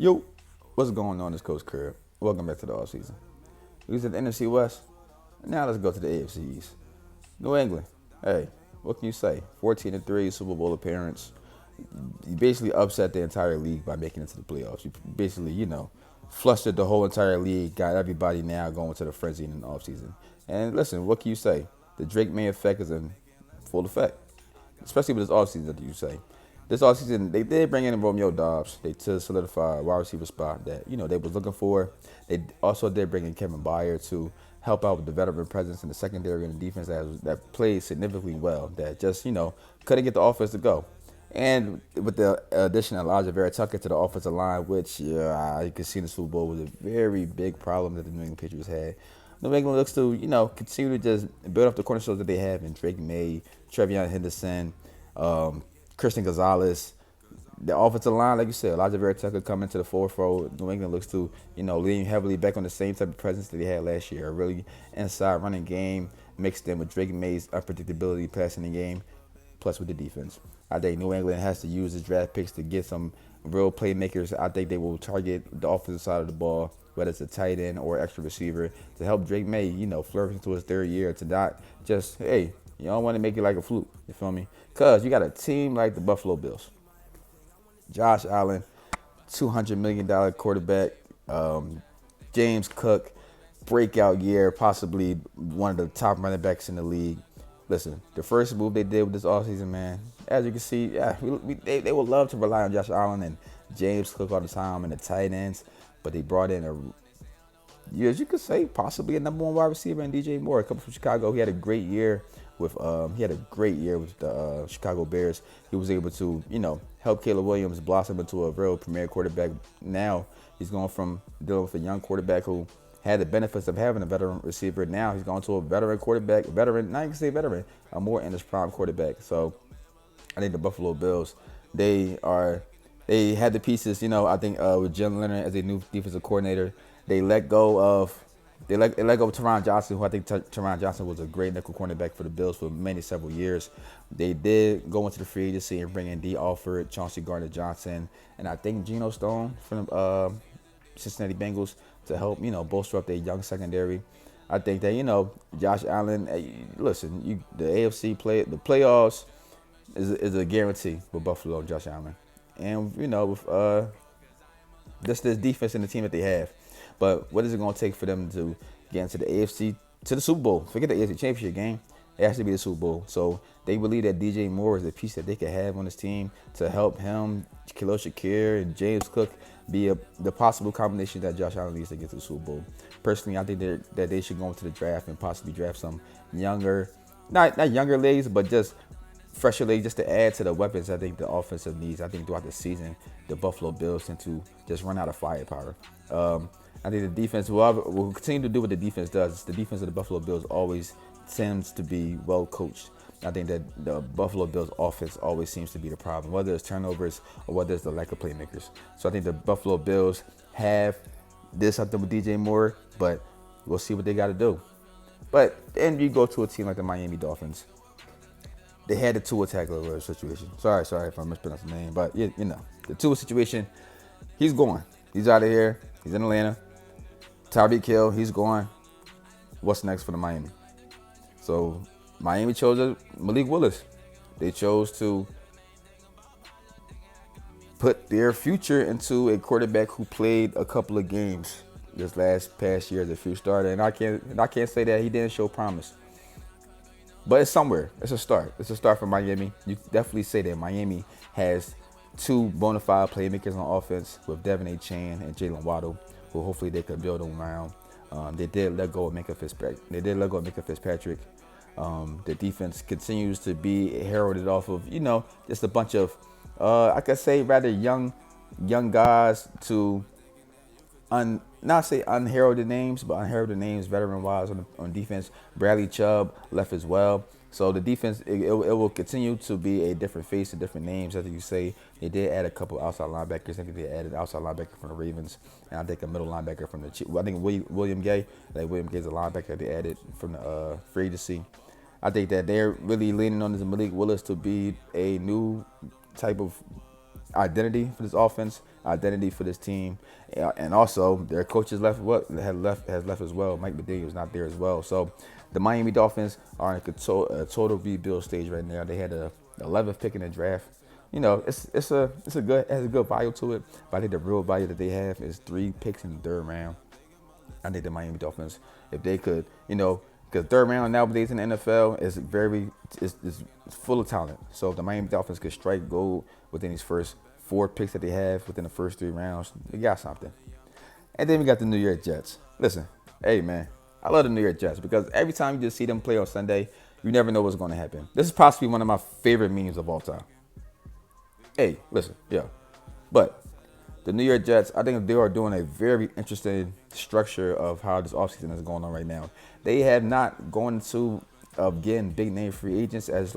Yo, what's going on? This Coach Curb. Welcome back to the offseason. We was at the NFC West. Now let's go to the AFC East. New England. Hey, what can you say? 14-3 Super Bowl appearance. You basically upset the entire league by making it to the playoffs. You basically, flustered the whole entire league. Got everybody now going to the frenzy in the offseason. And listen, what can you say? The Drake May effect is in full effect, especially with this offseason, that you say. This offseason, they did bring in Romeo Dobbs. They to solidify a wide receiver spot that, they was looking for. They also did bring in Kevin Byard to help out with the veteran presence in the secondary and the defense that played significantly well, that just, couldn't get the offense to go. And with the addition of Elijah Vera Tucker to the offensive line, which you can see in the Super Bowl was a very big problem that the New England Patriots had. New England looks to, continue to just build up the cornerstones that they have in Drake May, Trevion Henderson, Christian Gonzalez. The offensive line, like you said, Elijah Vera Tucker coming to the forefront. New England looks to, lean heavily back on the same type of presence that they had last year. A really inside running game mixed in with Drake May's unpredictability passing the game, plus with the defense. I think New England has to use its draft picks to get some real playmakers. I think they will target the offensive side of the ball, whether it's a tight end or extra receiver, to help Drake May, flourish into his third year, to not just, hey, you don't want to make it like a fluke. You feel me? Because you got a team like the Buffalo Bills. Josh Allen, $200 million quarterback. James Cook, breakout year, possibly one of the top running backs in the league. Listen, the first move they did with this offseason, man, as you can see, they would love to rely on Josh Allen and James Cook all the time and the tight ends, but they brought in as you could say, possibly a number one wide receiver in DJ Moore, coming from Chicago. He had a great year with the Chicago Bears. He was able to, help Caleb Williams blossom into a real premier quarterback. Now he's going from dealing with a young quarterback who had the benefits of having a veteran receiver. Now he's going to a veteran quarterback, not even say veteran, a more in his prime quarterback. So I think the Buffalo Bills, they had the pieces, I think with Jim Leonard as a new defensive coordinator, they let go of Teron Johnson, who I think Teron Johnson was a great nickel cornerback for the Bills for several years. They did go into the free agency and bring in D. Alford, Chauncey Gardner-Johnson, and I think Geno Stone from the Cincinnati Bengals to help, bolster up their young secondary. I think that, Josh Allen, listen, the AFC the playoffs is a guarantee with Buffalo and Josh Allen. And, with this defense and the team that they have. But what is it going to take for them to get into the AFC, to the Super Bowl? Forget the AFC Championship game. It has to be the Super Bowl. So they believe that DJ Moore is a piece that they could have on this team to help him, Khalil Shakir, and James Cook be the possible combination that Josh Allen needs to get to the Super Bowl. Personally, I think that they should go into the draft and possibly draft some younger, not younger legs, but just fresher legs, just to add to the weapons I think the offensive needs. I think throughout the season, the Buffalo Bills tend to just run out of firepower. I think the defense will continue to do what the defense does. The defense of the Buffalo Bills always tends to be well coached. I think that the Buffalo Bills offense always seems to be the problem, whether it's turnovers or whether it's the lack of playmakers. So I think the Buffalo Bills have this something with DJ Moore, but we'll see what they got to do. But then you go to a team like the Miami Dolphins. They had the Tua Tagovailoa situation. Sorry if I mispronounced the name, but the Tua situation. He's gone. He's out of here. He's in Atlanta. Tyreek Hill, he's gone. What's next for the Miami? So Miami chose Malik Willis. They chose to put their future into a quarterback who played a couple of games this past year as a few starter, and I can't say that he didn't show promise. But it's somewhere. It's a start. It's a start for Miami. You definitely say that Miami has two bona fide playmakers on offense with Devin A. Chan and Jalen Waddle, who hopefully they could build around. They did let go of Minka Fitzpatrick. The defense continues to be heralded off of, just a bunch of, I could say rather young guys to not say unheralded names, but unheralded names veteran-wise on defense. Bradley Chubb left as well. So the defense, it will continue to be a different face and different names, as you say. They did add a couple outside linebackers. I think they added an outside linebacker from the Ravens, and I think a middle linebacker from the Chiefs. I think William Gay. William Gay's a linebacker they added from the free agency. I think that they're really leaning on this Malik Willis to be a new type of identity for this offense, identity for this team, and also their coaches left. What has left as well. Mike Medina was not there as well. So the Miami Dolphins are in a total rebuild stage right now. They had a 11th pick in the draft. It has a good value to it, but I think the real value that they have is 3 picks in the third round. I think the Miami Dolphins, if they could, because third round nowadays in the NFL is full of talent. So if the Miami Dolphins could strike gold within these first 4 picks that they have within the first 3 rounds, they got something. And then we got the New York Jets. Listen, hey man, I love the New York Jets because every time you just see them play on Sunday, you never know what's going to happen. This is possibly one of my favorite memes of all time. Hey, listen, yeah. But the New York Jets, I think they are doing a very interesting structure of how this offseason is going on right now. They have not gone to getting big name free agents as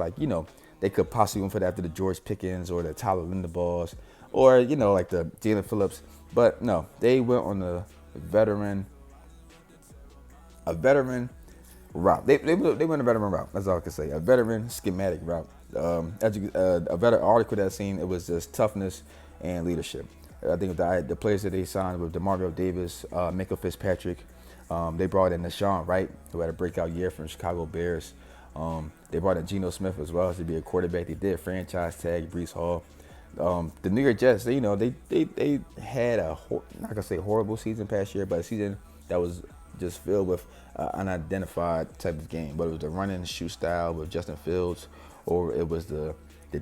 they could possibly win for that after the George Pickens or the Tyler Lindebals or like the Jalen Phillips. But no, they went on veteran a veteran route. They went a veteran route. That's all I can say. A veteran schematic route. A better article that I seen, it was just toughness and leadership. I think the players that they signed with DeMario Davis, Minkah Fitzpatrick, they brought in Deshaun Wright, who had a breakout year from Chicago Bears. They brought in Geno Smith as well as to be a quarterback. They did franchise tag Brees Hall. The New York Jets, they had not gonna say horrible season past year, but a season that was just filled with unidentified type of game. But it was the run and shoot style with Justin Fields, or it was the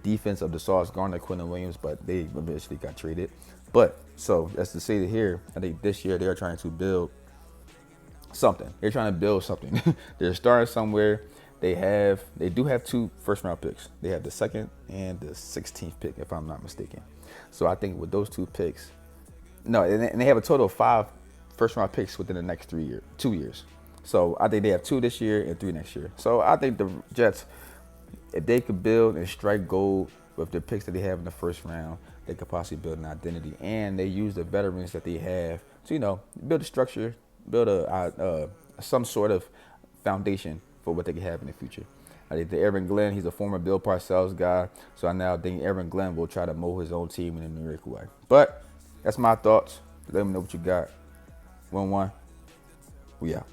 defense of the Sauce Gardner, Quinton Williams, but they eventually got traded. But so that's to say that here, I think this year they're trying to build something. They're trying to build something. They're starting somewhere. They do have 2 first round picks. They have the 2nd and the 16th pick, if I'm not mistaken. So I think with those 2 picks, no, and they have a total of 5 first round picks within the next 2 years. So I think they have 2 this year and 3 next year. So I think the Jets, if they could build and strike gold with the picks that they have in the first round, they could possibly build an identity. And they use the veterans that they have to, build a structure, build some sort of foundation for what they can have in the future. I think the Aaron Glenn, he's a former Bill Parcells guy, so I now think Aaron Glenn will try to mold his own team in a New York way. But that's my thoughts. Let me know what you got. 1-1. We out.